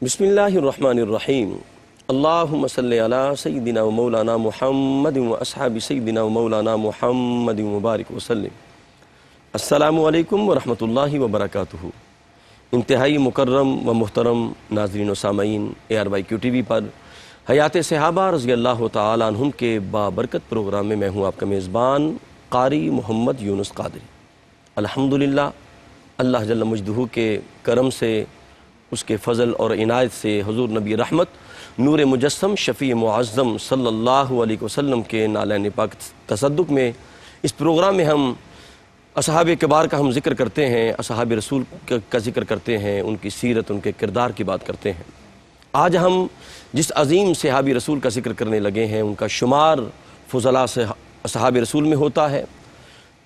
بسم اللہ الرحمن الرحیم اللہم صلی علی سیدنا و مولانا محمد و اصحاب سیدنا و مولانا محمد مبارک وسلم۔ السلام علیکم ورحمۃ اللہ وبرکاتہ۔ انتہائی مکرم و محترم ناظرین و سامعین، ARYQ TV پر حیات صحابہ رضی اللہ تعالیٰ عنہم کے بابرکت پروگرام میں ہوں آپ کا میزبان قاری محمد یونس قادری۔ الحمدللہ اللہ جل مجدہ کے کرم سے، اس کے فضل اور عنایت سے حضور نبی رحمت نور مجسم شفیع معظم صلی اللہ علیہ وسلم کے نالین پاک تصدق میں اس پروگرام میں ہم اصحاب کبار کا ہم ذکر کرتے ہیں، اصحاب رسول کا ذکر کرتے ہیں، ان کی سیرت، ان کے کردار کی بات کرتے ہیں۔ آج ہم جس عظیم صحابی رسول کا ذکر کرنے لگے ہیں، ان کا شمار فضلاء سے اصحاب رسول میں ہوتا ہے۔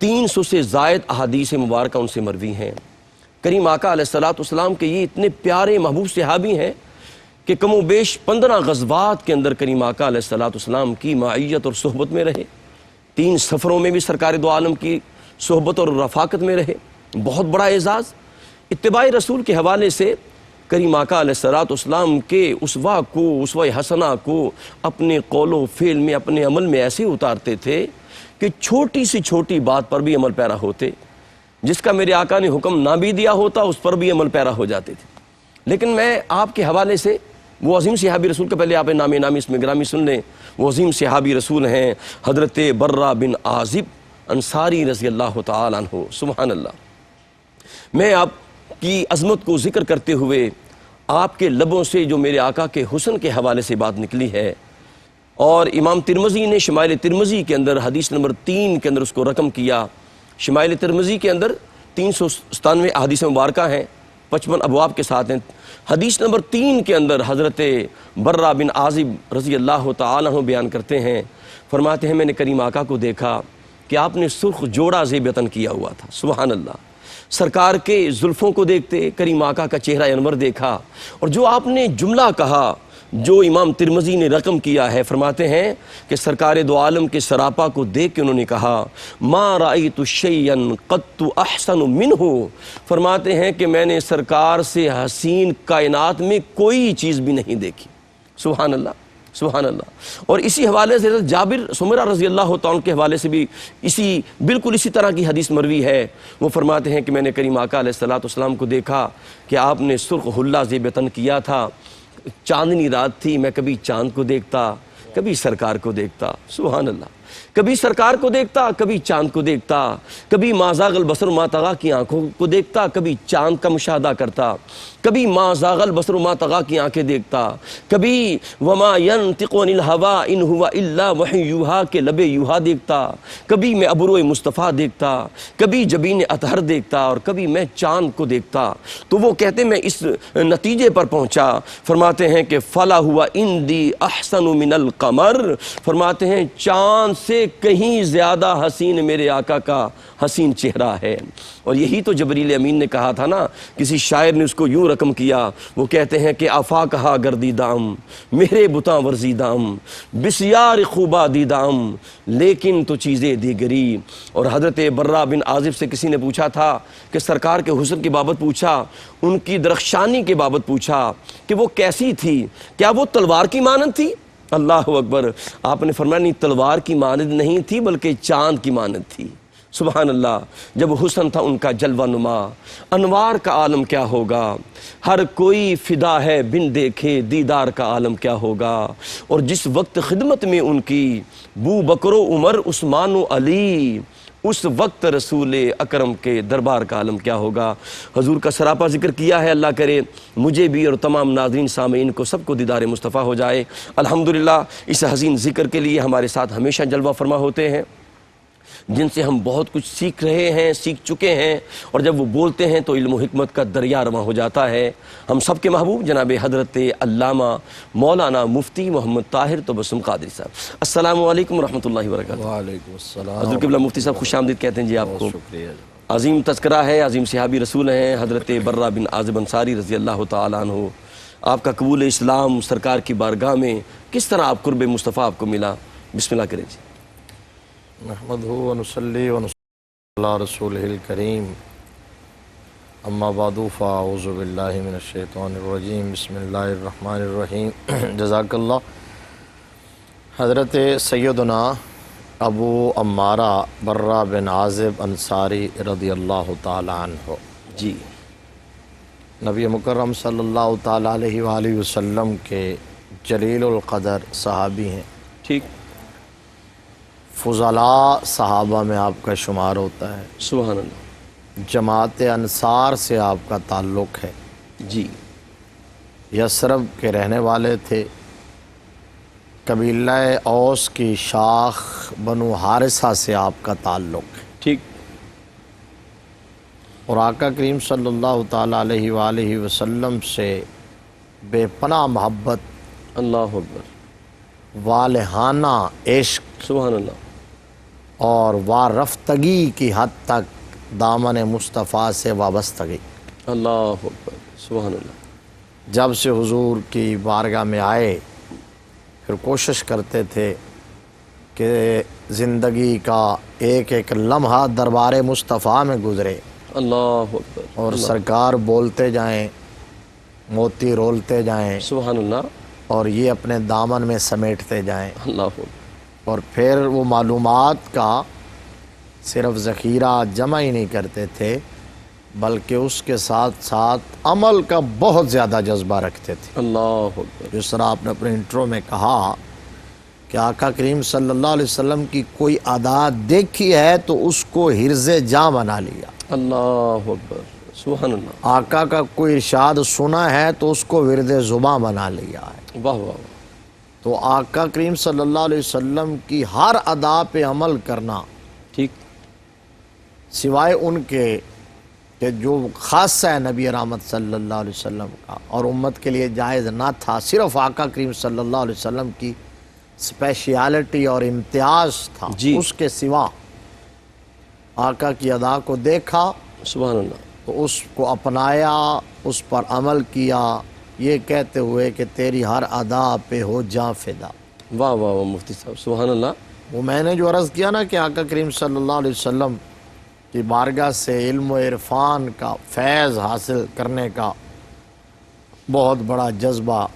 300 سے زائد احادیث مبارکہ ان سے مروی ہیں۔ کریم آقا علیہ السلام کے یہ اتنے پیارے محبوب صحابی ہیں کہ کم و بیش 15 غزوات کے اندر کریم آقا علیہ السلام کی معیت اور صحبت میں رہے۔ 3 سفروں میں بھی سرکار دو عالم کی صحبت اور رفاقت میں رہے۔ بہت بڑا اعزاز۔ اتباع رسول کے حوالے سے کریم آقا علیہ السلام کے اسوہ حسنہ کو اپنے قول و فعل میں، اپنے عمل میں ایسے اتارتے تھے کہ چھوٹی سی چھوٹی بات پر بھی عمل پیرا ہوتے، جس کا میرے آقا نے حکم نہ بھی دیا ہوتا اس پر بھی عمل پیرا ہو جاتے تھے۔ لیکن میں آپ کے حوالے سے وہ عظیم صحابی رسول کا پہلے آپ نامی اس میں گرامی سن لیں۔ وہ عظیم صحابی رسول ہیں حضرت برہ بن عازب انصاری رضی اللہ تعالیٰ عنہ۔ سبحان اللہ۔ میں آپ کی عظمت کو ذکر کرتے ہوئے آپ کے لبوں سے جو میرے آقا کے حسن کے حوالے سے بات نکلی ہے، اور امام ترمذی نے شمائل ترمذی کے اندر حدیث نمبر 3 کے اندر اس کو رقم کیا۔ شمائل ترمذی کے اندر 397 احادیث مبارکہ ہیں، 55 ابواب کے ساتھ ہیں۔ حدیث نمبر 3 کے اندر حضرت برہ بن عازب رضی اللہ تعالیٰ عنہ بیان کرتے ہیں، فرماتے ہیں میں نے کریم آقا کو دیکھا کہ آپ نے سرخ جوڑا زیب وطن کیا ہوا تھا۔ سبحان اللہ۔ سرکار کے زلفوں کو دیکھتے کریم آقا کا چہرہ انور دیکھا، اور جو آپ نے جملہ کہا جو امام ترمذی نے رقم کیا ہے، فرماتے ہیں کہ سرکار دو عالم کے سراپا کو دیکھ کے انہوں نے کہا ما رأیت شیئا قط احسن منہ۔ فرماتے ہیں کہ میں نے سرکار سے حسین کائنات میں کوئی چیز بھی نہیں دیکھی۔ سبحان اللہ، سبحان اللہ۔ اور اسی حوالے سے جابر سمرہ رضی اللہ تعالیٰ کے حوالے سے بھی بالکل اسی طرح کی حدیث مروی ہے۔ وہ فرماتے ہیں کہ میں نے کریم آقا علیہ السلام کو دیکھا کہ آپ نے سرخ حلہ زیب وطن کیا تھا، چاندنی رات تھی، میں کبھی چاند کو دیکھتا، کبھی سرکار کو دیکھتا۔ سبحان اللہ۔ کبھی سرکار کو دیکھتا، کبھی چاند کو دیکھتا، کبھی ما زاغ البصر ما طغیٰ کی آنکھوں کو دیکھتا، کبھی چاند کا مشاہدہ کرتا، کبھی ما زاغ البصر ما طغیٰ کی آنکھیں دیکھتا، کبھی وما ينطق عن الهوى ان هو الا وحی یوحیٰ کے لب یوحیٰ دیکھتا، کبھی میں ابرو مصطفیٰ دیکھتا، کبھی جبین اطہر دیکھتا، اور کبھی میں چاند کو دیکھتا۔ تو وہ کہتے میں اس نتیجے پر پہنچا، فرماتے ہیں کہ فلا ہوا اندی احسن من القمر۔ فرماتے ہیں چاند سے کہیں زیادہ حسین میرے آقا کا حسین چہرہ ہے۔ اور یہی تو جبریل امین نے کہا تھا نا، کسی شاعر نے اس کو یوں رقم کیا، وہ کہتے ہیں کہ آفا کہا گردی دام میرے بتاں ورزی دام بسیار خوبا دیدام لیکن تو چیزیں دیگری۔ اور حضرت برہ بن عازب سے کسی نے پوچھا تھا کہ سرکار کے حسن کی بابت پوچھا، ان کی درخشانی کے بابت پوچھا کہ وہ کیسی تھی، کیا وہ تلوار کی مانند تھی؟ اللہ اکبر۔ آپ نے فرمایا نہیں، تلوار کی مانند نہیں تھی بلکہ چاند کی مانند تھی۔ سبحان اللہ۔ جب حسن تھا ان کا جلوہ نما، انوار کا عالم کیا ہوگا، ہر کوئی فدا ہے بن دیکھے دیدار کا عالم کیا ہوگا۔ اور جس وقت خدمت میں ان کی بو بکر و عمر عثمان و علی، اس وقت رسول اکرم کے دربار کا عالم کیا ہوگا۔ حضور کا سراپا ذکر کیا ہے، اللہ کرے مجھے بھی اور تمام ناظرین سامعین کو سب کو دیدار مصطفیٰ ہو جائے۔ الحمدللہ اس حسین ذکر کے لیے ہمارے ساتھ ہمیشہ جلوہ فرما ہوتے ہیں، جن سے ہم بہت کچھ سیکھ رہے ہیں، سیکھ چکے ہیں، اور جب وہ بولتے ہیں تو علم و حکمت کا دریا رواں ہو جاتا ہے۔ ہم سب کے محبوب جناب حضرت علامہ مولانا مفتی محمد طاہر تبسم قادری صاحب، السلام علیکم ورحمۃ اللہ وبرکاتہ۔ وعلیکم السلام۔ حضور قبلہ مفتی صاحب خوش آمدید کہتے ہیں جی آپ کو۔ شکریہ۔ عظیم تذکرہ ہے، عظیم صحابی رسول ہیں حضرت برہ بن عازب انصاری رضی اللہ تعالیٰ عنہ۔ آپ کا قبول اسلام سرکار کی بارگاہ میں کس طرح آپ قرب مصطفیٰ آپ کو ملا، بسم اللہ کریں جی۔ نحمدہ ونصلی ونسلم علی رسولہ الکریم، اما بعد فاعوذ باللہ من الشیطان الرجیم بسم اللہ الرحمن الرحیم جزاک اللہ۔ حضرت سیدنا ابو عمارہ برہ بن عازب انصاری رضی اللہ تعالی عنہ جی نبی مکرم صلی اللہ تعالی علیہ وآلہ وسلم کے جلیل القدر صحابی ہیں، ٹھیک، فضلاء صحابہ میں آپ کا شمار ہوتا ہے، سبحان اللہ، جماعت انصار سے آپ کا تعلق ہے، جی یثرب کے رہنے والے تھے، قبیلہ اوس کی شاخ بنو حارثہ سے آپ کا تعلق ہے، ٹھیک، اور آقا کریم صلی اللہ تعالی علیہ وآلہ وسلم سے بے پناہ محبت، اللہ اکبر، والہانہ عشق سبحان اللہ، اور وارفتگی کی حد تک دامن مصطفیٰ سے وابستگی۔ اللہ اکبر، سبحان اللہ، جب سے حضور کی بارگاہ میں آئے پھر کوشش کرتے تھے کہ زندگی کا ایک ایک لمحہ دربار مصطفیٰ میں گزرے، اللہ اکبر، اور اللہ، سرکار بولتے جائیں، موتی رولتے جائیں، سبحان اللہ، اور یہ اپنے دامن میں سمیٹتے جائیں، اللہ اکبر، اور پھر وہ معلومات کا صرف ذخیرہ جمع ہی نہیں کرتے تھے بلکہ اس کے ساتھ ساتھ عمل کا بہت زیادہ جذبہ رکھتے تھے۔ اللہ اکبر، جس طرح آپ نے اپنے انٹرو میں کہا کہ آقا کریم صلی اللہ علیہ وسلم کی کوئی ادا دیکھی ہے تو اس کو حرز جاں بنا لیا، اللہ اکبر، سبحان اللہ، آقا کا کوئی ارشاد سنا ہے تو اس کو ورد زباں بنا لیا ہے۔ واہ واہ واہ، تو آقا کریم صلی اللہ علیہ وسلم کی ہر ادا پہ عمل کرنا، ٹھیک، سوائے ان کے کہ جو خاصہ ہے نبی رحمت صلی اللہ علیہ وسلم کا اور امت کے لیے جائز نہ تھا، صرف آقا کریم صلی اللہ علیہ وسلم کی اسپیشیالٹی اور امتیاز تھا، جی، اس کے سوا آقا کی ادا کو دیکھا سبحان اللہ، تو اس کو اپنایا، اس پر عمل کیا، یہ کہتے ہوئے کہ تیری ہر ادا پہ ہو جاں فدا۔ واہ واہ واہ مفتی صاحب، سبحان اللہ، وہ میں نے جو عرض کیا نا کہ آقا کریم صلی اللہ علیہ وسلم کی بارگاہ سے علم و عرفان کا فیض حاصل کرنے کا بہت بڑا جذبہ،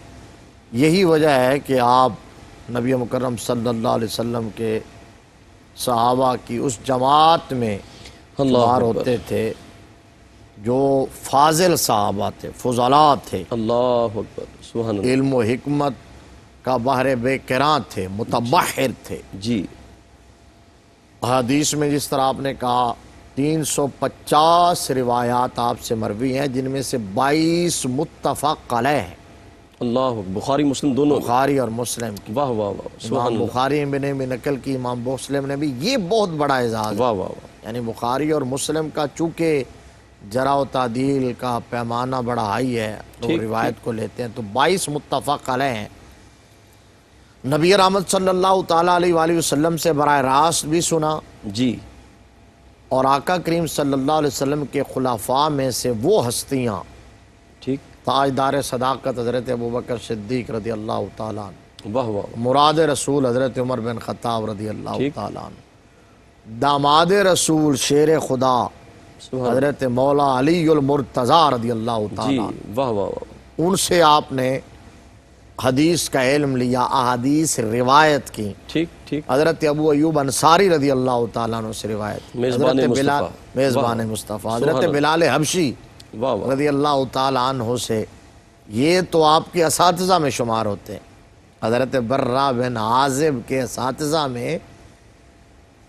یہی وجہ ہے کہ آپ نبی مکرم صلی اللہ علیہ وسلم کے صحابہ کی اس جماعت میں اللہ شمار اکبر، ہوتے تھے جو فاضل صحابہ تھے، فضلاء تھے، اللہ اکبر، سبحان اللہ، علم و حکمت کا بحر بے کراں تھے، متبحر تھے۔ جی حدیث میں جس طرح آپ نے کہا 350 روایات آپ سے مروی ہیں، جن میں سے 22 متفق علیہ ہیں، اللہ اکبر، بخاری مسلم دونوں میں، بخاری اور مسلم کی۔ واہ واہ واہ، سبحان امام اللہ، بخاری نے بھی نقل کی، امام مسلم نے بھی، یہ بہت بڑا اعزاز ہے۔ واہ واہ واہ، یعنی بخاری اور مسلم کا چونکہ جرح و تعدیل کا پیمانہ بڑا ہائی ہے، تو ٹھیک، روایت کو لیتے ہیں تو 22 متفق علیہ ہیں۔ نبی رحمت صلی اللہ تعالیٰ علیہ وآلہ وسلم سے براہ راست بھی سنا، جی اور آقا کریم صلی اللہ علیہ وسلم کے خلفاء میں سے وہ ہستیاں، ٹھیک، تاجدار صداقت حضرت ابوبکر صدیق رضی اللہ تعالیٰ عنہ، واہ واہ، مراد رسول حضرت عمر بن خطاب رضی اللہ ٹھیک، تعالیٰ عنہ، داماد رسول شیر خدا سبحان حضرت مولا علی المرتضیٰ رضی اللہ جی، تعالیٰ واہ واہ واہ، ان سے آپ نے حدیث کا علم لیا، احادیث روایت کی۔ ٹھیک ٹھیک، حضرت ابو ایوب انصاری رضی اللہ تعالیٰ عنہ سے روایت، میزبان حضرت بلال، مصطفیٰ، میزبان واہ، مصطفیٰ، سبحان حضرت اللہ، بلال حبشی واہ واہ، رضی اللہ تعالیٰ عنہ سے، یہ تو آپ کے اساتذہ میں شمار ہوتے ہیں۔ حضرت برہ بن عازب کے اساتذہ میں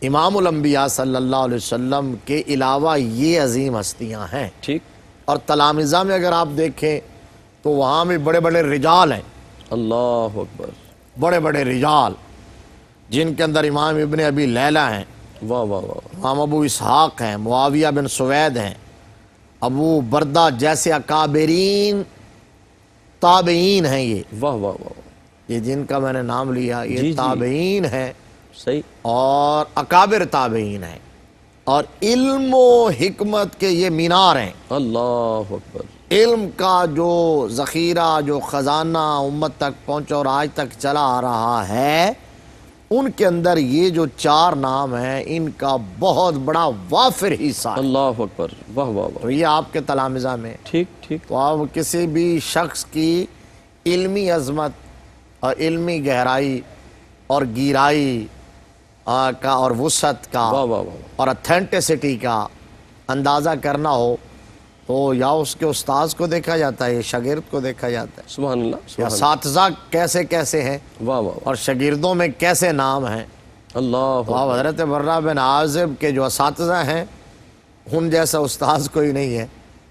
امام الانبیاء صلی اللہ علیہ وسلم کے علاوہ یہ عظیم ہستیاں ہیں، ٹھیک، اور تلامذہ میں اگر آپ دیکھیں تو وہاں بھی بڑے بڑے رجال ہیں، اللہ اکبر، بڑے بڑے رجال، جن کے اندر امام ابن ابی لیلہ ہیں، واہ واہ واہ، امام ابو اسحاق ہیں، معاویہ بن سوید ہیں، ابو بردہ جیسے اکابرین تابعین ہیں، واہ واہ واہ، یہ جن کا میں نے نام لیا جی یہ جی، تابعین ہیں صحیح، اور اکابر تابعین ہیں، اور علم و حکمت کے یہ مینار ہیں۔ اللہ اکبر، علم کا جو ذخیرہ، جو خزانہ امت تک پہنچا اور آج تک چلا آ رہا ہے، ان کے اندر یہ جو 4 نام ہیں ان کا بہت بڑا وافر حصہ ہے۔ اللہ اکبر، واہ واہ واہ، تو یہ آپ کے تلامذہ میں، ٹھیک ٹھیک، تو آپ کسی بھی شخص کی علمی عظمت اور علمی گہرائی اور گیرائی کا اور وسعت کا واہ واہ واہ، اور اتھینٹسٹی کا اندازہ کرنا ہو تو یا اس کے استاذ کو دیکھا جاتا ہے یا شاگرد کو دیکھا جاتا ہے، سبحان اللہ، یا سبحان اللہ، اساتذہ کیسے کیسے ہیں واہ واہ واہ، اور شاگردوں میں کیسے نام ہیں۔ اللہ تو آپ حضرت برہ بن عازب کے جو اساتذہ ہیں ان جیسا استاذ کوئی نہیں ہے،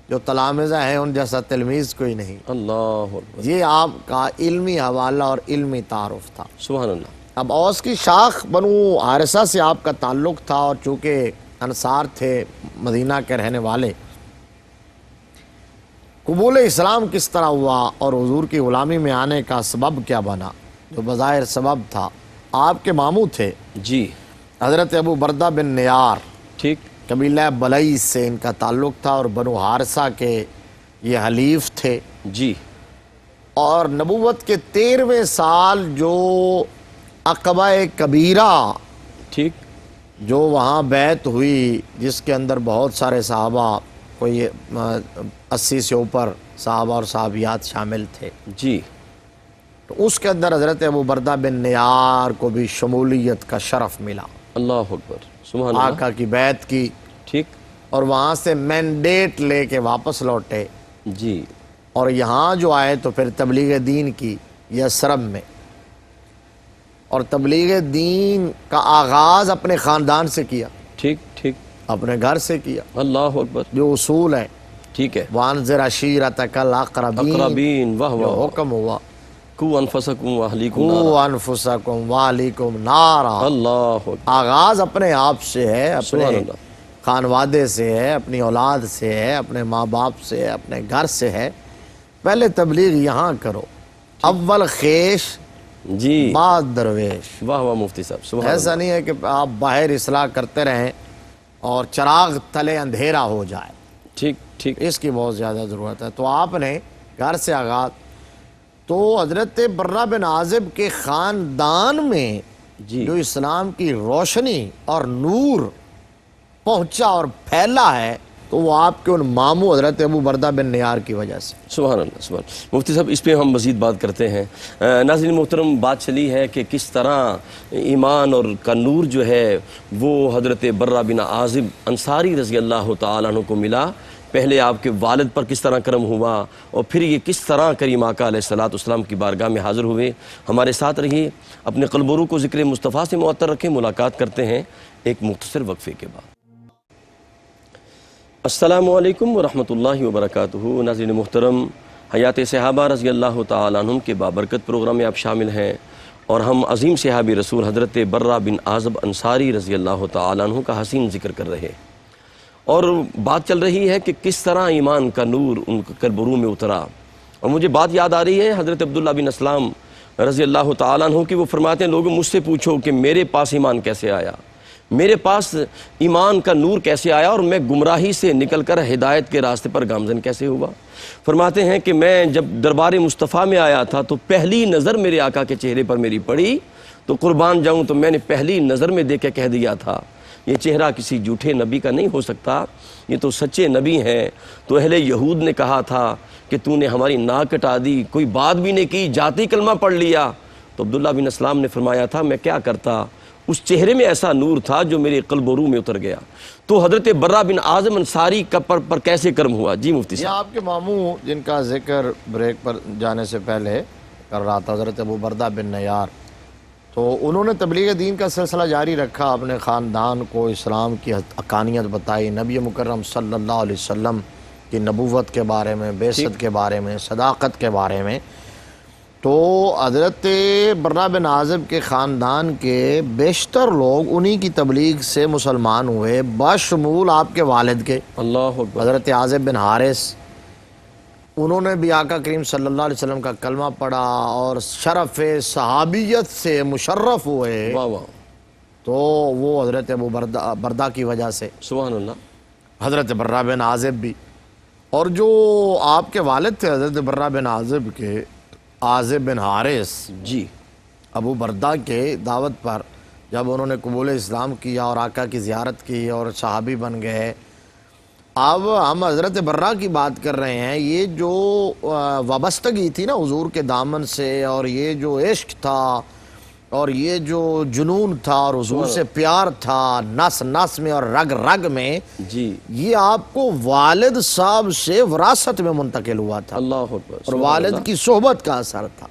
جو تلامذہ ہیں ان جیسا تلمیذ کوئی نہیں۔ اللہ اکبر، یہ آپ کا علمی حوالہ اور علمی تعارف تھا۔ سبحان اللہ، اب اوس کی شاخ بنو حارثہ سے آپ کا تعلق تھا، اور چونکہ انصار تھے مدینہ کے رہنے والے، قبول اسلام کس طرح ہوا اور حضور کی غلامی میں آنے کا سبب کیا بنا؟ جو بظاہر سبب تھا، آپ کے ماموں تھے جی حضرت ابو بردہ بن نیار، ٹھیک، قبیلہ بلعیس سے ان کا تعلق تھا، اور بنو حارثہ کے یہ حلیف تھے، جی اور نبوت کے 13ویں سال جو عقبہ کبیرہ ٹھیک، جو وہاں بیعت ہوئی، جس کے اندر بہت سارے صحابہ، کوئی 80 سے اوپر صحابہ اور صحابیات شامل تھے، جی تو اس کے اندر حضرت ابو بردہ بن نیار کو بھی شمولیت کا شرف ملا، اللہ اکبر، سبحان اللہ، آقا کی بیعت کی، ٹھیک، اور وہاں سے مینڈیٹ لے کے واپس لوٹے، جی اور یہاں جو آئے تو پھر تبلیغ دین کی یثرب میں، اور تبلیغ دین کا آغاز اپنے خاندان سے کیا، ٹھیک ٹھیک، اپنے گھر سے کیا۔ اللہ اکبر، جو اصول ہیں، ٹھیک ہے، وانذر عشیرتک الاقربین، اقربین، واہ جو واہ، حکم ہوا، کو انفسکم واہلیکم قو نارا، انفسکم واہلیکم نارا، اللہ اکبر، آغاز اپنے آپ سے ہے، سبحان اپنے اللہ، خانوادے سے ہے، اپنی اولاد سے ہے، اپنے ماں باپ سے ہے، اپنے گھر سے ہے، پہلے تبلیغ یہاں کرو، اول خیش جی بعد درویش۔ واہ واہ مفتی صاحب، سبحان ایسا اللہ، نہیں ہے کہ آپ باہر اصلاح کرتے رہیں اور چراغ تلے اندھیرا ہو جائے، ٹھیک ٹھیک، اس کی بہت زیادہ ضرورت ہے۔ تو آپ نے گھر سے آغاز، تو حضرت برہ بن عازب کے خاندان میں جی جو اسلام کی روشنی اور نور پہنچا اور پھیلا ہے، تو وہ آپ کے ان ماموں حضرت ابو بردہ بن نیار کی وجہ سے۔ سبحان اللہ، سبحان اللہ، مفتی صاحب اس پہ ہم مزید بات کرتے ہیں۔ ناظرین محترم، بات چلی ہے کہ کس طرح ایمان اور کا نور جو ہے وہ حضرت برہ بن عازب انصاری رضی اللہ تعالیٰ عنہ کو ملا، پہلے آپ کے والد پر کس طرح کرم ہوا، اور پھر یہ کس طرح کریم آقا علیہ السلام کی بارگاہ میں حاضر ہوئے۔ ہمارے ساتھ رہیے، اپنے قلب و روح کو ذکر مصطفیٰ سے معطر رکھیں۔ ملاقات کرتے ہیں ایک مختصر وقفے کے بعد۔ السلام علیکم ورحمۃ اللہ وبرکاتہ۔ ناظرین محترم، حیات صحابہ رضی اللہ تعالیٰ عنہم کے بابرکت پروگرام میں آپ شامل ہیں، اور ہم عظیم صحابی رسول حضرت برہ بن عازب انصاری رضی اللہ تعالیٰ عنہ کا حسین ذکر کر رہے ہیں، اور بات چل رہی ہے کہ کس طرح ایمان کا نور ان کے قلب و روح میں اترا۔ اور مجھے بات یاد آ رہی ہے حضرت عبداللہ بن اسلام رضی اللہ تعالیٰ عنہ کی، وہ فرماتے ہیں لوگوں مجھ سے پوچھو کہ میرے پاس ایمان کیسے آیا، میرے پاس ایمان کا نور کیسے آیا، اور میں گمراہی سے نکل کر ہدایت کے راستے پر گامزن کیسے ہوا۔ فرماتے ہیں کہ میں جب دربار مصطفیٰ میں آیا تھا تو پہلی نظر میرے آقا کے چہرے پر میری پڑی، تو قربان جاؤں تو میں نے پہلی نظر میں دیکھ کے کہہ دیا تھا یہ چہرہ کسی جھوٹے نبی کا نہیں ہو سکتا، یہ تو سچے نبی ہیں۔ تو اہل یہود نے کہا تھا کہ تو نے ہماری ناک کٹا دی، کوئی بات بھی نہیں کی، جاتی کلمہ پڑھ لیا۔ تو عبداللہ بن اسلام نے فرمایا تھا میں کیا کرتا، اس چہرے میں ایسا نور تھا جو میرے قلب و روح میں اتر گیا۔ تو حضرت برہ بن عازب انصاری کا پر کیسے کرم ہوا؟ جی مفتی یہ صاحب۔ آپ کے ماموں جن کا ذکر بریک پر جانے سے پہلے کر رہا تھا، حضرت ابو بردہ بن نیار، تو انہوں نے تبلیغ دین کا سلسلہ جاری رکھا، اپنے خاندان کو اسلام کی حقانیت بتائی، نبی مکرم صلی اللہ علیہ وسلم کی نبوت کے بارے میں، بعثت کے بارے میں، صداقت کے بارے میں۔ تو حضرت برہ بن عازب کے خاندان کے بیشتر لوگ انہی کی تبلیغ سے مسلمان ہوئے، بشمول آپ کے والد کے اللہ اکبر، حضرت عازب بن حارث۔ انہوں نے بھی آقا کریم صلی اللہ علیہ وسلم کا کلمہ پڑھا اور شرف صحابیت سے مشرف ہوئے، واہ واہ، تو وہ حضرت ابو بردہ کی وجہ سے، سبحان اللہ، حضرت برہ بن عازب بھی، اور جو آپ کے والد تھے حضرت برہ بن عازب کے، عازب بن حارث، جی ابو بردہ کے دعوت پر جب انہوں نے قبول اسلام کیا اور آقا کی زیارت کی اور صحابی بن گئے. اب ہم حضرت برہ کی بات کر رہے ہیں. یہ جو وابستگی تھی نا حضور کے دامن سے، اور یہ جو عشق تھا اور یہ جو جنون تھا اور حضور سے پیار تھا نس نس میں اور رگ رگ میں، جی یہ آپ کو والد صاحب سے وراثت میں منتقل ہوا تھا. اللہ اکبر. اور والد کی صحبت کا اثر تھا،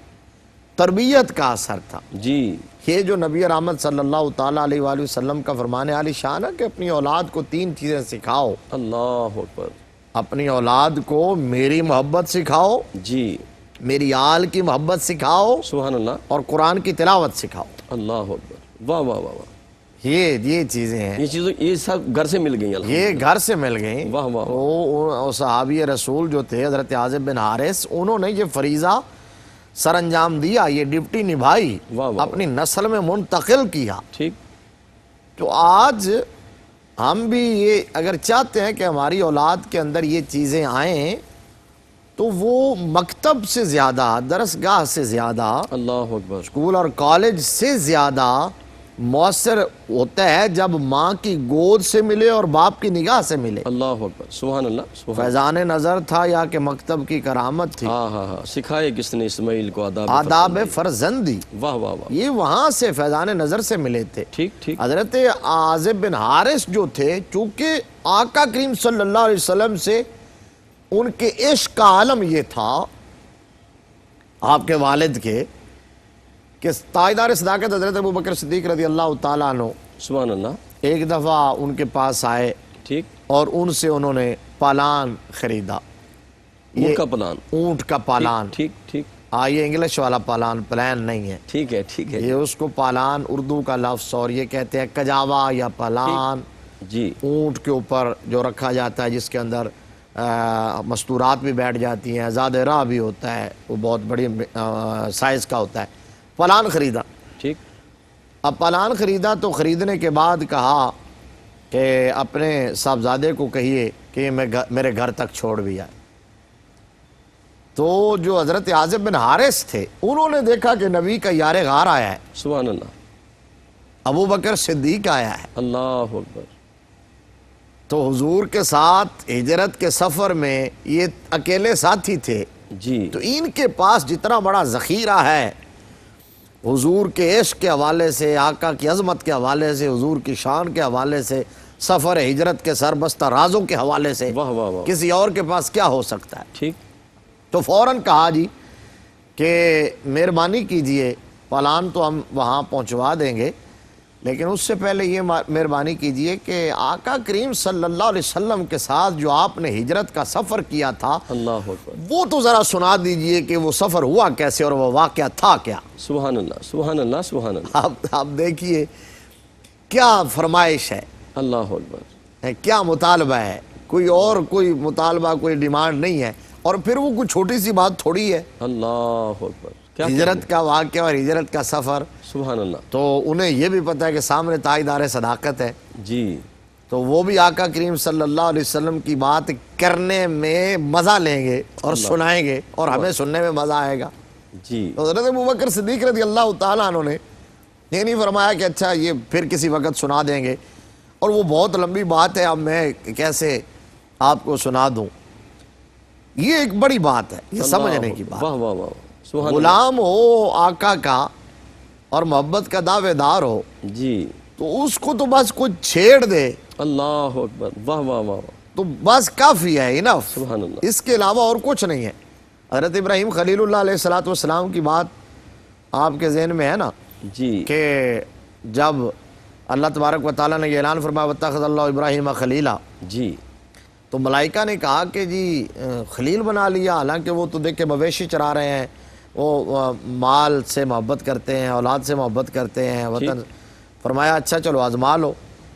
تربیت کا اثر تھا. جی یہ جو نبی رحمت صلی اللہ تعالیٰ علیہ وآلہ وسلم کا فرمان عالی شان ہے کہ اپنی اولاد کو 3 چیزیں سکھاؤ. اللہ اکبر. اپنی اولاد کو میری محبت سکھاؤ، جی میری آل کی محبت سکھاؤ، سبحان اللہ. اور قرآن کی تلاوت سکھاؤ. اللہ اکبر. واہ واہ واہ واہ. یہ چیزیں ہیں، یہ چیزیں یہ سب گھر سے مل گئی. یہ گھر سے مل گئیں. واہ واہ. وہ صحابی رسول جو تھے حضرت عازب بن حارث، انہوں نے یہ فریضہ سر انجام دیا، یہ ڈیوٹی نبھائی، واہ واہ. اپنی نسل میں منتقل کیا. ٹھیک. تو آج ہم بھی یہ اگر چاہتے ہیں کہ ہماری اولاد کے اندر یہ چیزیں آئیں، تو وہ مکتب سے زیادہ، درسگاہ سے زیادہ، اللہ اکبر. اسکول اور کالج سے زیادہ مؤثر ہوتا ہے جب ماں کی گود سے ملے اور باپ کی نگاہ سے ملے. اللہ اکبر. سبحان اللہ. سبحان. فیضان نظر تھا یا کہ مکتب کی کرامت تھی. ہاں ہاں ہاں. سکھائے کس نے اسماعیل کو آداب فرزندی. واہ واہ واہ. یہ وہاں سے فیضان نظر سے ملے تھے. ٹھیک ٹھیک. حضرت عازب بن حارث جو تھے، چونکہ آقا کریم صلی اللہ علیہ وسلم سے ان کے عشق کا عالم یہ تھا آپ کے والد کے، کہ تاجدار صداقت حضرت ابوبکر صدیق رضی اللہ تعالیٰ عنہ سبحان اللہ. ایک دفعہ ان کے پاس آئے ٹھیک. اور ان سے انہوں نے پالان خریدا. اونٹ کا پلان. اونٹ کا پالان. ٹھیک ٹھیک. یہ انگلش والا پالان، پلان نہیں ہے. ٹھیک ہے ٹھیک ہے. یہ اس کو پالان اردو کا لفظ، اور یہ کہتے ہیں کجاوا یا پالان. جی. اونٹ کے اوپر جو رکھا جاتا ہے، جس کے اندر مستورات بھی بیٹھ جاتی ہیں، زیادہ راہ بھی ہوتا ہے، وہ بہت بڑی سائز کا ہوتا ہے. پلان خریدا. ٹھیک. اب پلان خریدا تو خریدنے کے بعد کہا کہ اپنے صاحبزادے کو کہیے کہ میرے گھر تک چھوڑ بھی آئے. تو جو حضرت عازب بن حارث تھے، انہوں نے دیکھا کہ نبی کا یار غار آیا ہے، سبحان اللہ. ابو بکر صدیق آیا ہے. اللہ اکبر. تو حضور کے ساتھ ہجرت کے سفر میں یہ اکیلے ساتھی تھے. جی. تو ان کے پاس جتنا بڑا ذخیرہ ہے حضور کے عشق کے حوالے سے، آقا کی عظمت کے حوالے سے، حضور کی شان کے حوالے سے، سفر ہجرت کے سربستہ رازوں کے حوالے سے، واہ واہ واہ. کسی اور کے پاس کیا ہو سکتا ہے. ٹھیک. تو فوراً کہا جی کہ مہربانی کیجئے، پلان تو ہم وہاں پہنچوا دیں گے، لیکن اس سے پہلے یہ مہربانی کیجئے کہ آقا کریم صلی اللہ علیہ وسلم کے ساتھ جو آپ نے ہجرت کا سفر کیا تھا، اللہ اکبر. وہ تو ذرا سنا دیجئے کہ وہ سفر ہوا کیسے اور وہ واقعہ تھا کیا. سبحان اللہ. سبحان اللہ. سبحان اللہ. آپ دیکھیے کیا فرمائش ہے، اللہ اکبر. کیا مطالبہ ہے. کوئی مطالبہ، کوئی ڈیمانڈ نہیں ہے. اور پھر وہ کوئی چھوٹی سی بات تھوڑی ہے، اللہ اکبر. کیا ہجرت کا واقعہ اور ہجرت کا سفر. سبحان اللہ. تو انہیں یہ بھی پتہ ہے کہ سامنے تاجدار صداقت ہے. جی. تو وہ بھی آقا کریم صلی اللہ علیہ وسلم کی بات کرنے میں مزہ لیں گے اور سنائیں گے، اور ہمیں سننے میں مزہ آئے گا. جی. تو حضرت ابوبکر صدیق رضی اللہ تعالیٰ عنہ نے یہ نہیں فرمایا کہ اچھا یہ پھر کسی وقت سنا دیں گے، اور وہ بہت لمبی بات ہے، اب میں کیسے آپ کو سنا دوں. یہ ایک بڑی بات ہے، یہ سمجھنے کی بات. واہ واہ واہ. سبحان. غلام ہو آقا کا اور محبت کا دعوے دار ہو، جی. تو اس کو تو بس کچھ چھیڑ دے اللہ اکبر. واہ واہ واہ. تو بس کافی ہے، انف. سبحان اللہ. اس کے علاوہ اور کچھ نہیں ہے. حضرت ابراہیم خلیل اللہ علیہ الصلوۃ والسلام کی بات آپ کے ذہن میں ہے نا، جی. کہ جب اللہ تبارک و تعالیٰ نے یہ اعلان فرمایا واتخذ اللہ ابراہیم خلیلا، جی. تو ملائکہ نے کہا کہ جی خلیل بنا لیا، حالانکہ وہ تو دیکھ کے مویشی چرا رہے ہیں، وہ مال سے محبت کرتے ہیں، اولاد سے محبت کرتے ہیں، وطن. فرمایا اچھا چلو آزما لو.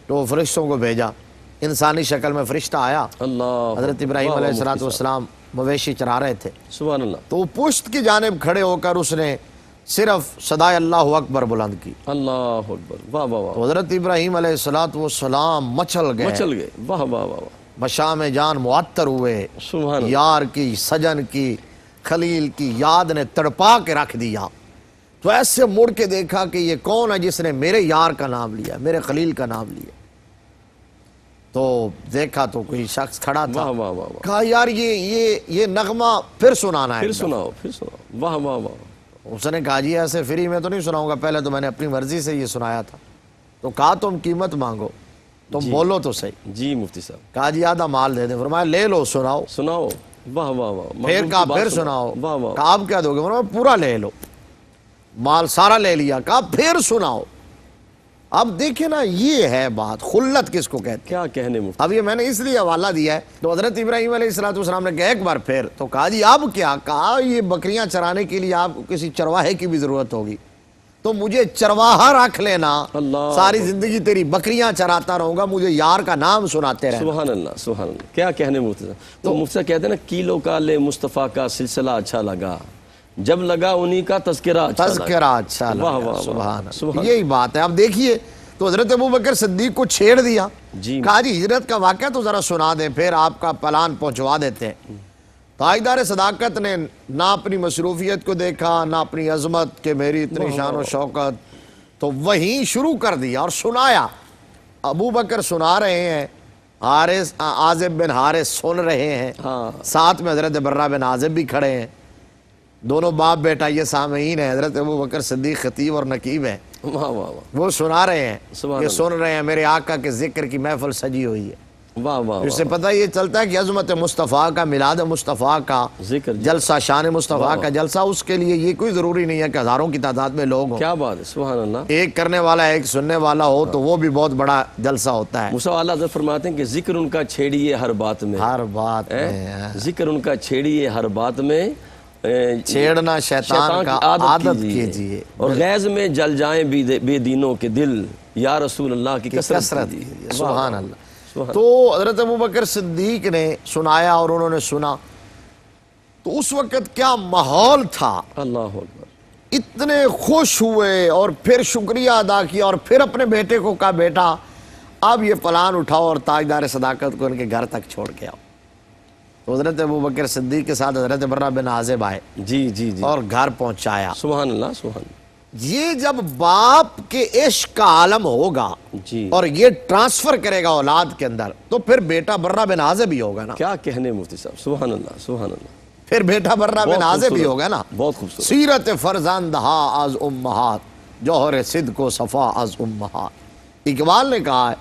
تو فرشتوں کو بھیجا، انسانی شکل میں فرشتہ آیا. اللہ. حضرت ابراہیم علیہ الصلوۃ والسلام مویشی چرا رہے تھے. سبحان اللہ. تو پشت کی جانب کھڑے ہو کر اس نے صرف صدائے اللہ اکبر بلند کی. اللہ اکبر. واہ واہ واہ. تو حضرت ابراہیم علیہ الصلوۃ والسلام مچل گئے. واہ واہ واہ. مشام جان معطر ہوئے. سبحان اللہ. یار کی، سجن کی، خلیل کی یاد نے تڑپا کے رکھ دیا. تو ایسے مڑ کے دیکھا کہ یہ کون ہے جس نے میرے یار کا نام لیا، میرے خلیل کا نام لیا. تو دیکھا تو کوئی شخص کھڑا تھا. واہ واہ واہ واہ. کہا یار یہ نغمہ پھر سنانا ہے. پھر سناؤ، پھر سناؤ. واہ واہ واہ. اس نے کہا جی ایسے فری میں تو نہیں سناؤں گا، پہلے تو میں نے اپنی مرضی سے یہ سنایا تھا. تو کہا تم قیمت مانگو، تم بولو تو صحیح. جی مفتی صاحب. کہا جی آدھا مال دے دیں. فرمایا لے لو سناؤ. سناؤ. واہ واہ واہ. پھر کہا پھر سناؤ. واہ واہ. کہا آپ کیا دو گے؟ فرمایا پورا لے لو. مال سارا لے لیا. کہا پھر سناؤ. اب دیکھیں نا، یہ ہے بات، خلت کس کو کہتے ہیں. کیا کہنے مفتی. اب یہ میں نے اس لیے حوالہ دیا ہے. تو حضرت ابراہیم علیہ السلام نے کہا ایک بار پھر. تو کہا جی اب کیا؟ کہا یہ بکریاں چرانے کے لیے آپ کو کسی چرواہے کی بھی ضرورت ہوگی، تو مجھے چرواہا رکھ لینا. اللہ. ساری زندگی تیری بکریاں چراتا رہوں گا، مجھے یار کا نام سناتے رہنا. سبحان اللہ سبحان اللہ. کیا کہنے مفتی صاحب. تو مفتی صاحب کہتے ہیں نا، کیلوں کا لے مصطفیٰ کا سلسلہ اچھا لگا، جب لگا انہی کا تذکرہ اچھا لگا. تذکرہ اچھا واہ واہ لگا. واہ. سبحان سبحان اللہ. یہی بات ہے. اب دیکھیے، تو حضرت ابوبکر صدیق کو چھیڑ دیا. جی. کہا جی ہجرت کا واقعہ تو ذرا سنا دیں، پھر آپ کا پلان پہنچوا دیتے ہیں. تاجدار صداقت نے نہ اپنی مصروفیت کو دیکھا، نہ اپنی عظمت کہ میری اتنی شان و شوکت، تو وہیں شروع کر دیا اور سنایا. ابو بکر سنا رہے ہیں، حارث عازب بن حارث سن رہے ہیں، ہاں. ساتھ میں حضرت برہ بن عازب بھی کھڑے ہیں. دونوں باپ بیٹا یہ سامعین ہیں. حضرت ابو بکر صدیق خطیب اور نقیب ہیں. واہ واہ واہ. وہ سنا رہے ہیں، سبحان یہ اللہ. سن رہے ہیں میرے آقا کے ذکر کی محفل سجی ہوئی ہے. واہ واہ اس سے واہ. پتہ یہ چلتا ہے کہ عظمت مصطفیٰ کا، میلاد مصطفیٰ کا ذکر. جلسہ، شان مصطفیٰ واہ. کا جلسہ، اس کے لیے یہ کوئی ضروری نہیں ہے کہ ہزاروں کی تعداد میں لوگ ہوں. کیا بات ہے. سبحان اللہ. ایک کرنے والا ایک سننے والا ہو تو وہ بھی بہت بڑا جلسہ ہوتا ہے. موسیٰ اعلیٰ حضرت فرماتے ہیں کہ ذکر ان کا چھیڑیے ہر بات میں. ہر بات میں ذکر ان کا چھیڑیے ہر بات میں. چھیڑنا شیطان کا عادت کیجیے، اور غیظ میں جل جائیں بے دینوں کے دل، یا رسول اللہ کی کثرت کیجیے. سبحان اللہ. تو حضرت ابوبکر صدیق نے سنایا اور انہوں نے سنا. تو اس وقت کیا ماحول تھا. اللہ اکبر. اتنے خوش ہوئے اور پھر شکریہ ادا کیا اور پھر اپنے بیٹے کو کہا بیٹا اب یہ پلان اٹھاؤ اور تاجدار صداقت کو ان کے گھر تک چھوڑ کے آؤ. تو حضرت ابوبکر صدیق کے ساتھ حضرت برہ بن عازب آئے. جی جی جی. اور گھر پہنچایا. سبحان اللہ سبحان اللہ. یہ جب باپ کے عشق کا عالم ہوگا جی. اور یہ ٹرانسفر کرے گا اولاد کے اندر، تو پھر بیٹا برہ بن عازب ہی ہوگا نا. کیا کہنے مفتی صاحب. سبحان اللہ سبحان اللہ. پھر بیٹا برہ بن عازب ہی ہوگا نا. بہت خوبصورت. سیرت فرزندہا از امہات، جوہر صدق و صفا از امہات. اقبال نے کہا ہے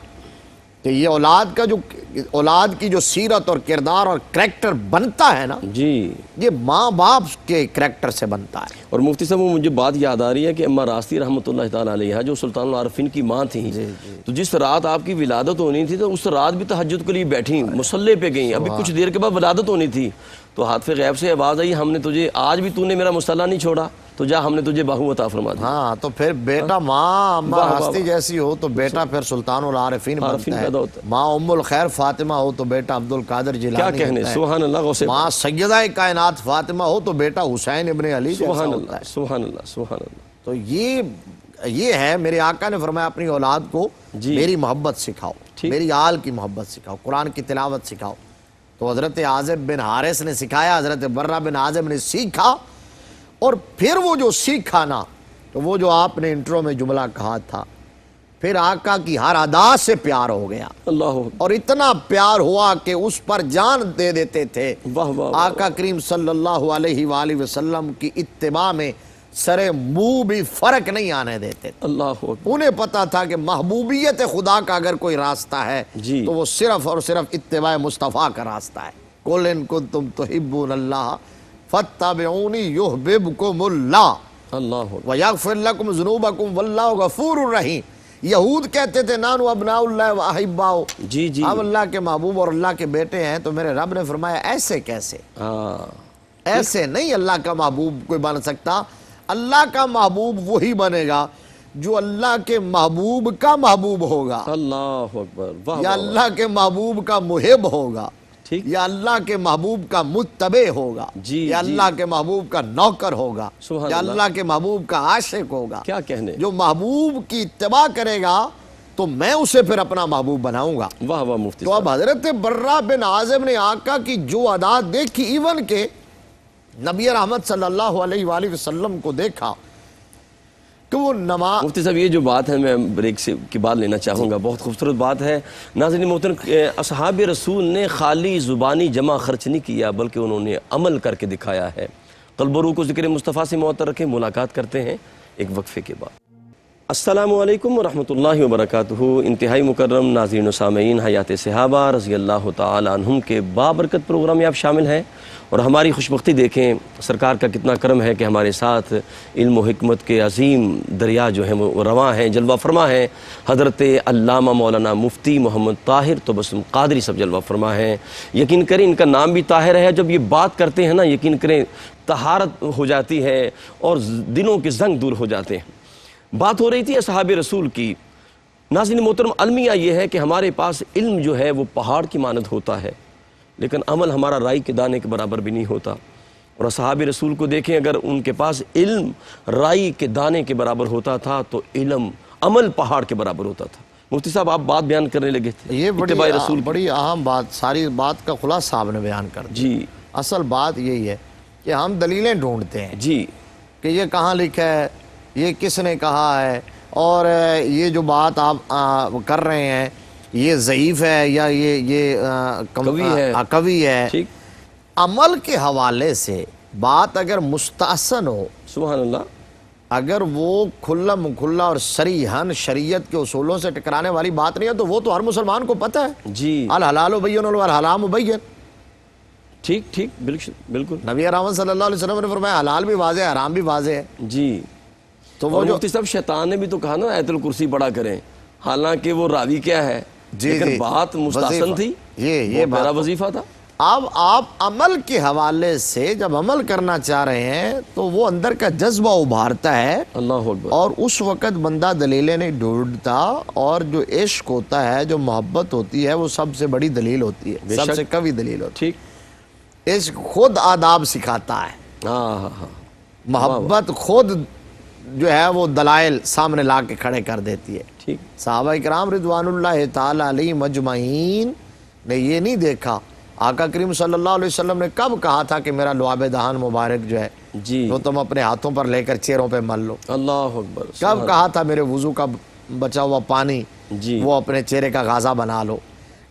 کہ یہ اولاد کی جو سیرت اور کردار اور کریکٹر بنتا ہے نا، جی. یہ ماں باپ کے کریکٹر سے بنتا ہے. اور مفتی صاحب وہ مجھے بات یاد آ رہی ہے کہ اماں راستی رحمۃ اللہ تعالیٰ علیہ جو سلطان العارفین کی ماں تھیں، تو جس رات آپ کی ولادت ہونی تھی تو اس رات بھی تہجد کے لیے بیٹھیں، مصلی پہ گئیں. ابھی کچھ دیر کے بعد ولادت ہونی تھی تو حاطف غیب سے آواز آئی، ہم نے تجھے آج بھی تو نے میرا مصلی نہیں چھوڑا، تو جا ہم نے تجھے بہو عطا فرما دی. ہاں تو پھر بیٹا ماں اماں راستی جیسی ہو تو بیٹا پھر سلطان العارفین بنتا ہے. ماں ام الخیر فاطمہ ہو تو بیٹا عبد القادر جیلانی کیا کہنے. سبحان اللہ. غوث. ماں سیدہ کائنات فاطمہ ہو تو بیٹا حسین ابن علی جیسا سبحان ہوتا ہے. اللہ سبحان اللہ سبحان اللہ. تو یہ ہے. میرے آقا نے فرمایا اپنی اولاد کو میری محبت سکھاؤ، میری آل کی محبت سکھاؤ، قرآن کی تلاوت سکھاؤ. تو حضرت عازب بن حارث نے سکھایا، حضرت برہ بن عازب نے سیکھا. اور پھر وہ جو سیکھا نا، تو وہ جو آپ نے انٹرو میں جملہ کہا تھا، پھر آقا کی ہر ادا سے پیار ہو گیا. اللہ. اور اتنا پیار ہوا کہ اس پر جان دے دیتے تھے. واہ واہ. آقا کریم صلی اللہ علیہ وآلہ وسلم کی اتباع میں سرے منہ بھی فرق نہیں آنے دیتے. اللہ. انہیں پتا تھا کہ محبوبیت خدا کا اگر کوئی راستہ ہے تو وہ صرف اور صرف اتباع مصطفیٰ کا راستہ ہے. قُلْ إِن كُنتُمْ تُحِبُّونَ اللَّهَ فَاتَّبِعُونِي يُحْبِبْكُمُ اللَّهُ اللہ. وَيَغْفِرْ لَكُمْ ذُنُوبَكُمْ وَاللَّهُ غَفُورٌ رَحِيمٌ. یہود کہتے تھے نانو ابناء اللہ و احباؤ، جی جی. ہم اللہ کے محبوب اور اللہ کے بیٹے ہیں. تو میرے رب نے فرمایا ایسے کیسے؟ ایسے نہیں اللہ کا محبوب کوئی بن سکتا. اللہ کا محبوب وہی بنے گا جو اللہ کے محبوب کا محبوب ہوگا. اللہ اکبر. یا اللہ کے محبوب کا محب ہوگا، یا اللہ کے محبوب کا متبع ہوگا، یا اللہ کے محبوب کا نوکر ہوگا، یا اللہ کے محبوب کا عاشق ہوگا. کیا کہنے. جو محبوب کی اتباع کرے گا تو میں اسے پھر اپنا محبوب بناؤں گا. واہ واہ مفتی. تو اب حضرت برہ بن عازب نے آقا کی جو ادا دیکھی، ایون کہ نبی رحمت صلی اللہ علیہ وآلہ وسلم کو دیکھا کہ وہ نماز. مفتی صاحب یہ جو بات ہے میں بریک سے کی بات لینا چاہوں گا, بہت خوبصورت بات ہے. ناظرین محترم, اصحاب رسول نے خالی زبانی جمع خرچ نہیں کیا بلکہ انہوں نے عمل کر کے دکھایا ہے. قلب و روح کو ذکر مصطفیٰ سے معطر رکھیں, ملاقات کرتے ہیں ایک وقفے کے بعد. السلام علیکم ورحمۃ اللہ وبرکاتہ. انتہائی مکرم ناظرین و سامعین, حیات صحابہ رضی اللہ تعالی عنہم کے بابرکت پروگرام میں آپ شامل ہیں, اور ہماری خوشبختی دیکھیں, سرکار کا کتنا کرم ہے کہ ہمارے ساتھ علم و حکمت کے عظیم دریا جو ہیں وہ رواں ہیں, جلوہ فرما ہیں. حضرت علامہ مولانا مفتی محمد طاہر تبسم قادری صاحب جلوہ فرما ہیں. یقین کریں ان کا نام بھی طاہر ہے, جب یہ بات کرتے ہیں نا یقین کریں طہارت ہو جاتی ہے اور دلوں کے زنگ دور ہو جاتے ہیں. بات ہو رہی تھی اصحاب رسول کی. ناظرین محترم, المیہ یہ ہے کہ ہمارے پاس علم جو ہے وہ پہاڑ کی مانند ہوتا ہے, لیکن عمل ہمارا رائی کے دانے کے برابر بھی نہیں ہوتا. اور اصحاب رسول کو دیکھیں, اگر ان کے پاس علم رائی کے دانے کے برابر ہوتا تھا تو علم عمل پہاڑ کے برابر ہوتا تھا. مفتی صاحب آپ بات بیان کرنے لگے تھے, یہ اتباع رسول کی. بڑی اہم بات, ساری بات کا خلاصہ آپ نے بیان کر دیا. جی اصل بات یہی ہے کہ ہم دلیلیں ڈھونڈتے ہیں جی کہ یہ کہاں لکھا ہے, یہ کس نے کہا ہے, اور یہ جو بات آپ کر رہے ہیں یہ ضعیف ہے یا یہ قوی ہے. ٹھیک. عمل کے حوالے سے بات اگر مستحسن ہو, سبحان اللہ, اگر وہ کھلا کھلا اور صریحاً شریعت کے اصولوں سے ٹکرانے والی بات نہیں ہے تو وہ تو ہر مسلمان کو پتہ ہے. جی الحلال بین والحرام بین. ٹھیک ٹھیک, بالکل. نبی رحمت صلی اللہ علیہ وسلم نے فرمایا حلال بھی واضح ہے, حرام بھی واضح ہے. جی. تو وہ اور جو مفتی صاحب شیطان نے بھی تو کہا نا آیت الکرسی پڑھا کریں, حالانکہ وہ راوی کیا ہے, لیکن بات مستحسن تھی, یہ میرا وظیفہ تھا. اب آپ عمل کے حوالے سے جب عمل کرنا چاہ رہے ہیں تو وہ اندر کا جذبہ ابھارتا ہے, اللہ اکبر. اور اس وقت بندہ دلیلیں نہیں ڈھونڈتا, اور جو عشق ہوتا ہے, جو محبت ہوتی ہے, وہ سب سے بڑی دلیل ہوتی ہے, سب سے قوی دلیل ہوتی ہے. ٹھیک. عشق خود آداب سکھاتا ہے, ہاں, محبت خود جو ہے وہ دلائل سامنے لا کے کھڑے کر دیتی ہے. ٹھیک. صحابہ کرام رضوان اللہ تعالی علیہم اجمعین نے یہ نہیں دیکھا آقا کریم صلی اللہ علیہ وسلم نے کب کہا تھا کہ میرا لعاب دہان مبارک جو ہے جی وہ تم اپنے ہاتھوں پر لے کر چہروں پہ مل لو. اللہ اکبر. کب کہا تھا میرے وضو کا بچا ہوا پانی جی وہ اپنے چہرے کا غازہ بنا لو.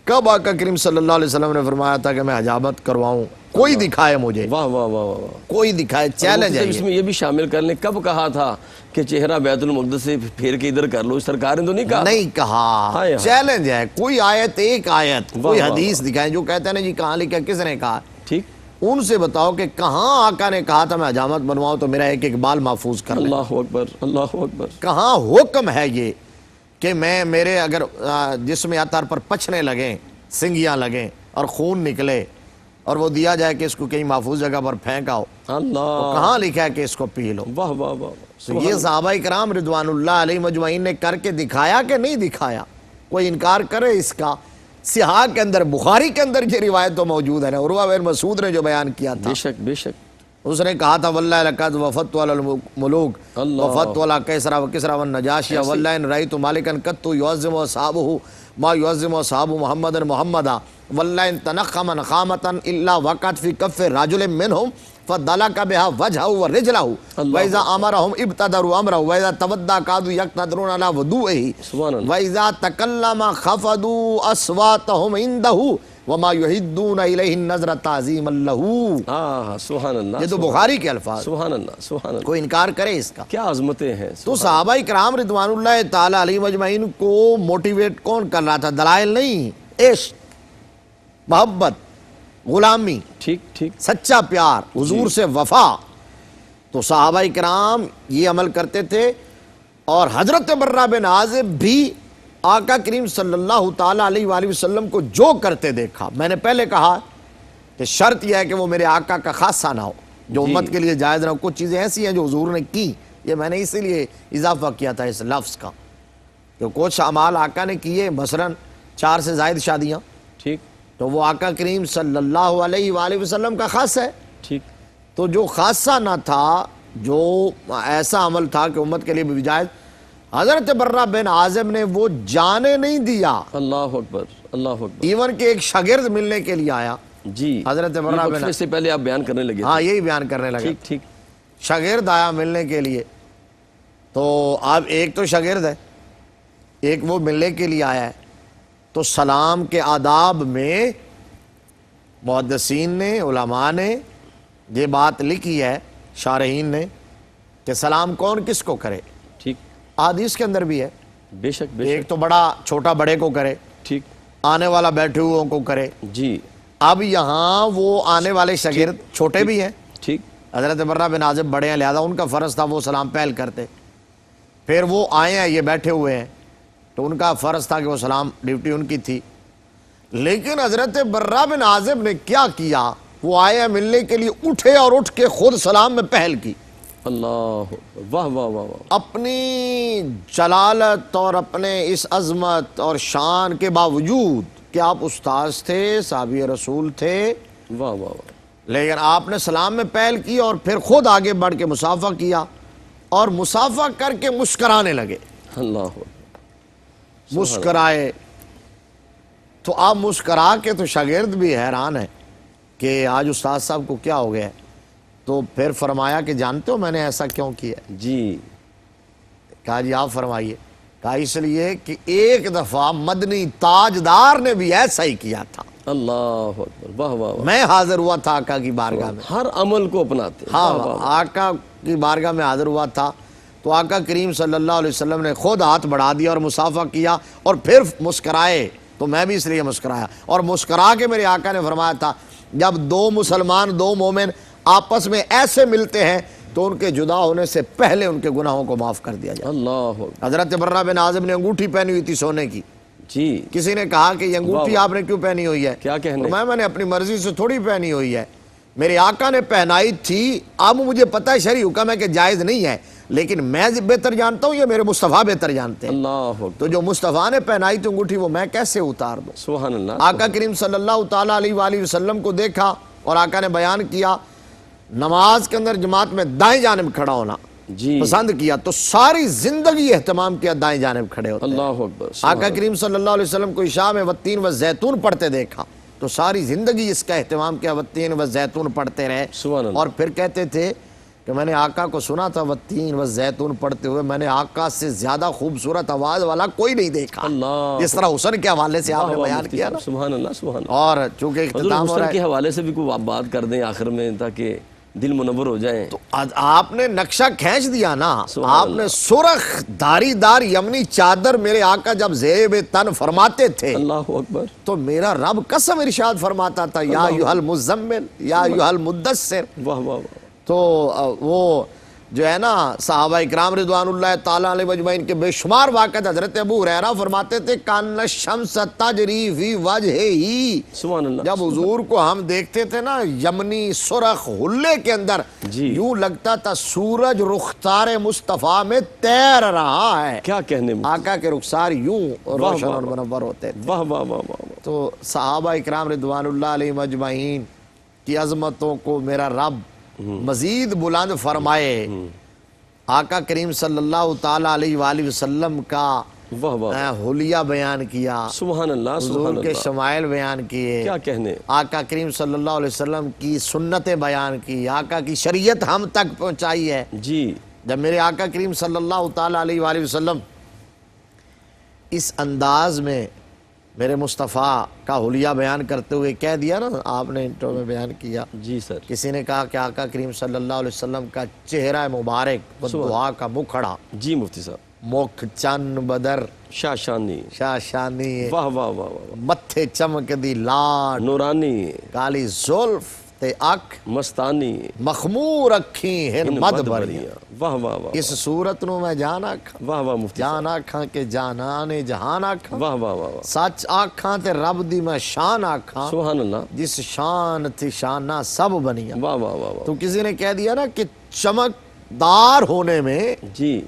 کب آقا کریم صلی اللہ علیہ وسلم نے فرمایا تھا کہ میں حجامت کرواؤں, کوئی دکھائے مجھے, واہ واہ واہ واہ, کوئی دکھائے, چیلنج ہے. اس میں یہ بھی شامل کر لیں, کب کہا تھا کہ چہرہ بیت المقدس سے پھیر کے ادھر کر لو, سرکار نے تو نہیں کہا. نہیں کہا, چیلنج ہے. کوئی آیت, ایک آیت, کوئی حدیث دکھائیں. جو کہتے ہیں نا جی کہاں لکھا, کس نے کہا, ٹھیک, ان سے بتاؤ کہ کہاں آقا نے کہا تھا میں حجامت بنواؤں تو میرا ایک ایک بال محفوظ کر لیں. اللہ اکبر, اللہ اکبر. کہاں حکم ہے یہ کہ میں میرے اگر جسم اطہر پر پچھنے لگیں, سنگیاں لگیں اور خون نکلے اور وہ دیا جائے کہ اس کو کہیں محفوظ جگہ پر پھینکاؤ, اللہ, کہاں لکھا ہے کہ اس کو پی لو. واہ واہ واہ. تو یہ صحابہ کرام رضوان اللہ علیہ مجمعین نے کر کے دکھایا کہ نہیں دکھایا؟ کوئی انکار کرے اس کا؟ صحاح کے اندر, بخاری کے اندر یہ روایت تو موجود ہے نا, عروہ بن مسعود نے جو بیان کیا تھا, بے شک بے شک, اس نے کہا تھا واللہ لقد وفدت علی الملوک وفدت علی کیسرا وکسرا والنجاشی واللہ ان رأیت مالکا قط یعظم اصحابہ ما یعظم اصحاب محمد محمدا واللہ ان تنخم نخامتا الا وقعت فی کف رجل منہم فدلک بها وجهه ورجلہ وَإِذَا أَمَرَهُمْ ابْتَدَرُوا أَمْرَهُ وَإِذَا تَوَدَّى كَادُوا يَقْتَدِرُونَ عَلَى وُضُوئِهِ وَإِذَا تَكَلَّمَ خَفَضُوا أَصْوَاتَهُمْ عِنْدَهُ وَمَا يُحِدُّونَ إِلَيْهِ النَّظْرَ تَعْظِيمًا لَهُ. سبحان اللہ, یہ تو بخاری کے الفاظ, سبحان اللہ, سبحان اللہ. کوئی انکار کرے اس کا؟ کیا عظمتیں ہیں. تو صحابہ کرام رضوان اللہ تعالی علیہ اجمعین کو موٹیویٹ کون کر رہا تھا؟ دلائل نہیں, عشق, محبت, غلامی, ٹھیک ٹھیک, سچا پیار, حضور سے وفا. تو صحابہ کرام یہ عمل کرتے تھے, اور حضرت برہ بن عازب بھی آقا کریم صلی اللہ تعالی علیہ وآلہ وسلم کو جو کرتے دیکھا. میں نے پہلے کہا کہ شرط یہ ہے کہ وہ میرے آقا کا خاصہ نہ ہو, جو امت کے لیے جائز نہ ہو. کچھ چیزیں ایسی ہیں جو حضور نے کی, یہ میں نے اسی لیے اضافہ کیا تھا اس لفظ کا, کہ کچھ اعمال آقا نے کیے, مثلا 4 سے زائد شادیاں, ٹھیک, تو وہ آقا کریم صلی اللہ علیہ وآلہ وسلم کا خاص ہے. ٹھیک. تو جو خاصہ نہ تھا, جو ایسا عمل تھا کہ امت کے لیے بھی جائز, حضرت برہ بن عازب نے وہ جانے نہیں دیا. اللہ اکبر, اللہ اکبر. ایون کہ ایک شاگرد ملنے کے لیے آیا. جی, حضرت برہ بن, سے پہلے آپ بیان کرنے لگے. ہاں یہی بیان کرنے لگے. ٹھیک ٹھیک. شاگرد آیا ملنے کے لیے, تو اب ایک تو شاگرد ہے، ایک وہ ملنے کے لیے آیا ہے، تو سلام کے آداب میں محدثین نے، علماء نے یہ بات لکھی ہے، شارحین نے، کہ سلام کون کس کو کرے، ٹھیک، حدیث کے اندر بھی ہے، بے شک بے ایک تو بڑا چھوٹا بڑے کو کرے، شک، ٹھیک، آنے والا بیٹھے ہوئے کو کرے۔ جی اب یہاں وہ آنے والے شاگرد چھوٹے بھی ہیں، ٹھیک، حضرت برہ بن عازب بڑے ہیں، لہذا ان کا فرض تھا وہ سلام پہل کرتے، پھر وہ آئے ہیں، یہ بیٹھے ہوئے ہیں، تو ان کا فرض تھا کہ وہ سلام، ڈیوٹی ان کی تھی۔ لیکن حضرت برہ بن عازب نے کیا کیا، وہ آئے ہیں ملنے کے لیے، اٹھے اور اٹھ کے خود سلام میں پہل کی، اللہ، واہ واہ واہ واہ، اپنی جلالت اور اپنے اس عظمت اور شان کے باوجود کہ آپ استاذ تھے، صحابی رسول تھے، واہ واہ واہ، لیکن آپ نے سلام میں پہل کی اور پھر خود آگے بڑھ کے مصافحہ کیا، اور مصافحہ کر کے مسکرانے لگے، اللہ، مسکرائے۔ تو آپ مسکرا کے تو شاگرد بھی حیران ہے کہ آج استاد صاحب کو کیا ہو گیا ہے، تو پھر فرمایا کہ جانتے ہو میں نے ایسا کیوں کیا ہے؟ جی، کہا جی آپ فرمائیے۔ کہا اس لیے کہ ایک دفعہ مدنی تاجدار نے بھی ایسا ہی کیا تھا، اللہ اکبر، واہ واہ واہ، میں حاضر ہوا تھا آقا کی بارگاہ میں، ہر عمل کو اپناتے ہیں، ہاں واہ واہ واہ، آقا کی بارگاہ میں حاضر ہوا تھا، تو آقا کریم صلی اللہ علیہ وسلم نے خود ہاتھ بڑھا دیا اور مصافحہ کیا اور پھر مسکرائے، تو میں بھی اس لیے مسکرایا، اور مسکرا کے میرے آقا نے فرمایا تھا جب دو مسلمان، دو مومن آپس میں ایسے ملتے ہیں تو ان کے جدا ہونے سے پہلے ان کے گناہوں کو معاف کر دیا جائے۔ اللہ اکبر، حضرت برہ بن عازب نے انگوٹھی پہنی ہوئی تھی سونے کی، جی، کسی نے کہا کہ یہ انگوٹھی واہ، آپ نے کیوں پہنی ہوئی ہے؟ کیا کہنے، میں نے اپنی مرضی سے تھوڑی پہنی ہوئی ہے، میرے آقا نے پہنائی تھی، اب مجھے پتہ ہے شرعی حکم ہے کہ جائز نہیں ہے، لیکن میں بہتر جانتا ہوں، یہ میرے مصطفیٰ بہتر جانتے ہیں، اللہ اکبر، تو جو مصطفیٰ نے پہنائی تھی انگوٹھی وہ میں کیسے اتار دوں؟ سبحان اللہ، آقا کریم صلی اللہ تعالیٰ علیہ وآلہ وسلم کو دیکھا اور آقا نے بیان کیا، نماز کے اندر جماعت میں دائیں جانب کھڑا ہونا جی، پسند کیا، تو ساری زندگی اہتمام کیا دائیں جانب کھڑے ہوتے ہیں۔ اللہ اکبر، سبحان آقا کریم صلی اللہ علیہ وسلم کو عشاء میں والتین والزیتون پڑھتے دیکھا تو ساری زندگی اس کا اہتمام کیا، والتین والزیتون پڑھتے رہے، سبحان اللہ، اور پھر کہتے تھے کہ میں نے آقا کو سنا تھا والتین والزیتون پڑھتے ہوئے، میں نے آقا سے زیادہ خوبصورت آواز والا کوئی نہیں دیکھا، اللہ، جس طرح حسن کے حوالے سے آپ نے واہ واہ، بیان مفتی کیا صاحب، نا۔ سبحان اللہ، سبحان اللہ، اور چونکہ حضور اختتام ہو رہا حسن کے ہے حوالے سے بھی کوئی آپ بات کر دیں آخر میں تاکہ دل منور ہو جائیں، تو آپ نے نقشہ کھینچ دیا نا، سبحان آپ اللہ، نے سرخ داری دار یمنی چادر میرے آقا جب زیب تن فرماتے تھے اللہ اکبر، تو میرا رب قسم ارشاد فرماتا تھا یا ایھا المزمل یا ایھا المدثر، واہ واہ واہ، تو وہ جو ہے نا صحابہ اکرام رضوان اللہ تعالیٰ علیہ اجمعین کے بے شمار واقعات، حضرت ابو ہریرہ فرماتے تھے کان الشمس تجری فی وجہہ، سبحان اللہ، جب حضور کو ہم دیکھتے تھے نا یمنی سرخ حلے کے اندر، جی، یوں لگتا تھا سورج رخسار مصطفیٰ میں تیر رہا ہے، کیا کہنے، آقا کے رخسار یوں روشن واہ اور واہ، منور ہوتے تھے۔ واہ واہ واہ واہ، تو صحابہ اکرام رضوان اللہ علیہ اجمعین کی عظمتوں کو میرا رب مزید بلند فرمائے، آقا کریم صلی اللہ تعالیٰ علیہ وآلہ وسلم کا واہ واہ، حلیہ بیان کیا، سبحان اللہ، حضور سبحان کے اللہ، شمائل بیان کیے، کیا کہنے، آقا کریم صلی اللہ علیہ وسلم کی سنتیں بیان کی، آقا کی شریعت ہم تک پہنچائی ہے۔ جی، جب میرے آقا کریم صلی اللہ تعالیٰ علیہ وآلہ وسلم اس انداز میں میرے مصطفیٰ کا حلیہ بیان کرتے ہوئے کہہ دیا نا، آپ نے انٹرو میں بیان کیا، جی سر، کسی نے کہا کہ آقا کریم صلی اللہ علیہ وسلم کا چہرہ مبارک و دعا کا مکھڑا، جی مفتی صاحب، مکھ چن بدر شاشانی، شاشانی، واہ واہ واہ واہ، متھے چمک دی لاٹ، نورانی، کالی زلف تے اکھ، مستانی، مخمور اکھیں ہن مد بھریاں، واہ واہ واہ، اس صورت نو میں جان آکھاں، واہ واہ مفتی صاحب، جان آکھاں کہ جانانے جہان آکھاں، واہ واہ واہ واہ، سچ آکھاں تے رب دی میں شان آکھاں، سبحان اللہ، جس شان تھی شانہ سب بنیاں۔ واہ واہ واہ واہ، تو کسی نے کہہ دیا نا کہ چمکدار ہونے میں، جی،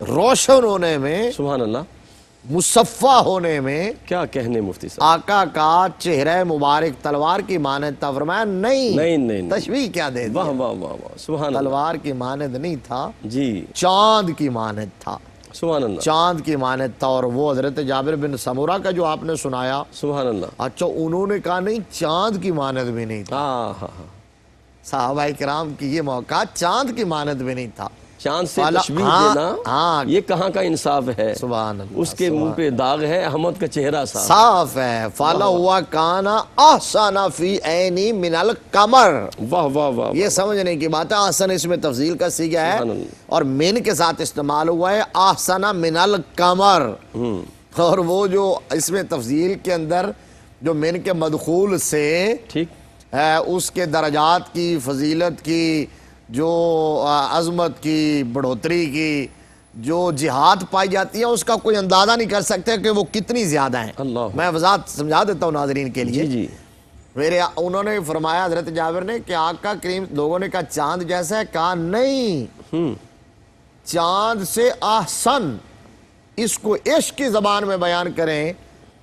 روشن ہونے میں، سبحان اللہ، مصفہ ہونے میں کیا کہنے مفتی صاحب، آقا کا چہرہ مبارک تلوار کی مانند تھا، فرمایا نہیں، نہیں، تشبیہ کیا دے دی، واہ واہ واہ واہ، سبحان اللہ، تلوار کی مانند نہیں تھا، جی، چاند کی مانند تھا، سبحان اللہ، چاند کی مانند تھا۔ اور وہ حضرت جابر بن سمورہ کا جو آپ نے سنایا، سبحان اللہ، اچھا انہوں نے کہا نہیں چاند کی مانند بھی نہیں تھا، ہاں ہاں ہاں، صحابہ کرام کی یہ موقع چاند کی مانند بھی نہیں تھا، چاند سے فالا- تشبیہ ہاں، دینا ہاں، یہ کہاں کا انصاف ہے؟ سبحان اللہ، اس کے منہ پہ داغ ہے، احمد کا چہرہ صاف۔ صاف ہے۔ فالا ہوا کانا احسن فی عینی من القمر، واہ واہ واہ، یہ سمجھنے کی بات ہے۔ احسن اس میں تفضیل کا صیغہ ہے سبحان اللہ۔ اور من کے ساتھ استعمال ہوا ہے احسن من القمر، اور وہ جو اس میں تفضیل کے اندر جو من کے مدخول سے ٹھیک، ہے اس کے درجات کی، فضیلت کی، جو عظمت کی، بڑھوتری کی، جو جہاد پائی جاتی ہے، اس کا کوئی اندازہ نہیں کر سکتے کہ وہ کتنی زیادہ ہیں۔ اللہ، میں وضاحت سمجھا دیتا ہوں ناظرین کے لیے۔ جی جی، انہوں نے فرمایا حضرت جابر نے کہ آقا کریم، لوگوں نے کہا چاند جیسا ہے، کہا نہیں، چاند سے احسن۔ اس کو عشق کی زبان میں بیان کریں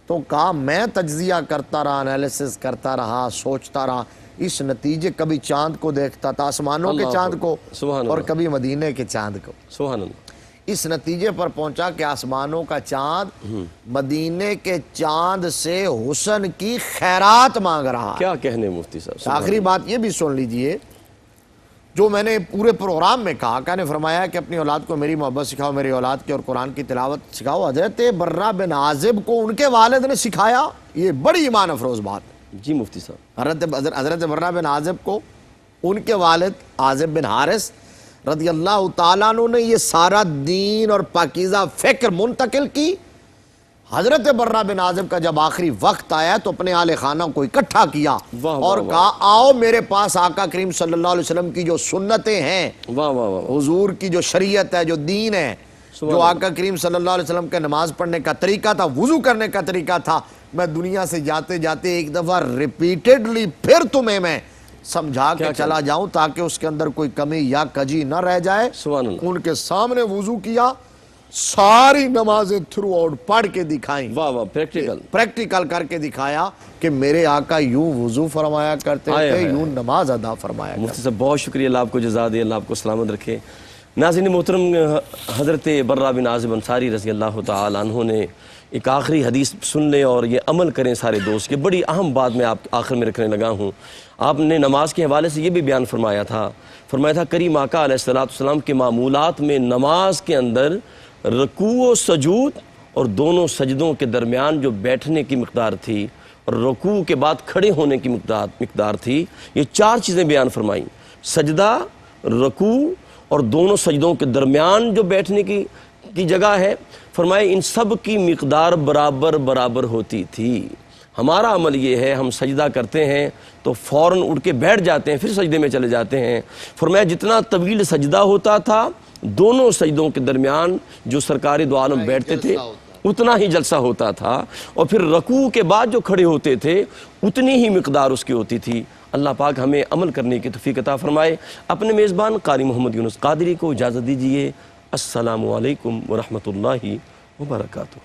تو کہا میں تجزیہ کرتا رہا، انالیسس کرتا رہا، سوچتا رہا، اس نتیجے کبھی چاند کو دیکھتا تھا، آسمانوں کے اللہ چاند کو، سبحان اور اللہ، کبھی مدینے کے چاند کو۔ سبحان اللہ، اس نتیجے پر پہنچا کہ آسمانوں کا چاند مدینے کے چاند سے حسن کی خیرات مانگ رہا ہے۔ کیا کہنے مفتی صاحب، سبحان آخری بات یہ بھی سن لیجئے، جو میں نے پورے پروگرام میں کہا، آقا نے فرمایا کہ اپنی اولاد کو میری محبت سکھاؤ، میری اولاد کی اور قرآن کی تلاوت سکھاؤ۔ حضرت برہ بن عازب کو ان کے والد نے سکھایا، یہ بڑی ایمان افروز بات ہے۔ جی مفتی صاحب، حضرت برہ بن عازب کو ان کے والد عازب بن حارث رضی اللہ تعالیٰ عنہ نے یہ سارا دین اور پاکیزہ فکر منتقل کی۔ حضرت برہ بن عازب کا جب آخری وقت آیا تو اپنے آل خانہ کو اکٹھا کیا واہ اور واہ کہا آؤ میرے پاس، آقا کریم صلی اللہ علیہ وسلم کی جو سنتیں ہیں، واہ واہ واہ، حضور کی جو شریعت ہے، جو دین ہے، سبحان جو اللہ۔ آقا کریم صلی اللہ علیہ وسلم کے نماز پڑھنے کا طریقہ تھا، وضو کرنے کا طریقہ تھا، میں دنیا سے جاتے جاتے ایک دفعہ ریپیٹڈلی پھر تمہیں میں سمجھا کے چلا جاؤں تاکہ اس کے اندر کوئی کمی یا کجی نہ رہ جائے۔ سبحان اللہ، ان کے سامنے وضو کیا، ساری نمازیں تھرو آؤٹ پڑھ کے دکھائیں، واہ واہ، پریکٹیکل، پریکٹیکل کر کے دکھایا کہ میرے آقا یوں وضو فرمایا کرتے آئے تھے، آئے یوں نماز ادا فرمایا کرتے مفتی صاحب بہت شکریہ، اللہ آپ کو جزا دے، اللہ آپ کو سلامت رکھے۔ ناظرین محترم، حضرت برہ بن عازب انصاری رضی اللہ تعالیٰ عنہ نے ایک آخری حدیث سن لیں اور یہ عمل کریں سارے دوست، کہ بڑی اہم بات میں آپ آخر میں رکھنے لگا ہوں۔ آپ نے نماز کے حوالے سے یہ بھی بیان فرمایا تھا کریم آقا علیہ السلام کے معمولات میں نماز کے اندر رکوع و سجود اور دونوں سجدوں کے درمیان جو بیٹھنے کی مقدار تھی اور رکوع کے بعد کھڑے ہونے کی مقدار تھی، یہ چار چیزیں بیان فرمائیں: سجدہ، رکوع اور دونوں سجدوں کے درمیان جو بیٹھنے کی جگہ ہے، فرمائے ان سب کی مقدار برابر ہوتی تھی۔ ہمارا عمل یہ ہے، ہم سجدہ کرتے ہیں تو فوراً اٹھ کے بیٹھ جاتے ہیں، پھر سجدے میں چلے جاتے ہیں۔ فرمایا جتنا طویل سجدہ ہوتا تھا، دونوں سجدوں کے درمیان جو سرکار دو عالم بیٹھتے تھے اتنا ہی جلسہ ہوتا تھا، اور پھر رکوع کے بعد جو کھڑے ہوتے تھے اتنی ہی مقدار اس کی ہوتی تھی۔ اللہ پاک ہمیں عمل کرنے کی توفیق عطا فرمائے۔ اپنے میزبان قاری محمد یونس قادری کو اجازت دیجیے۔ السلام علیکم ورحمۃ اللہ وبرکاتہ۔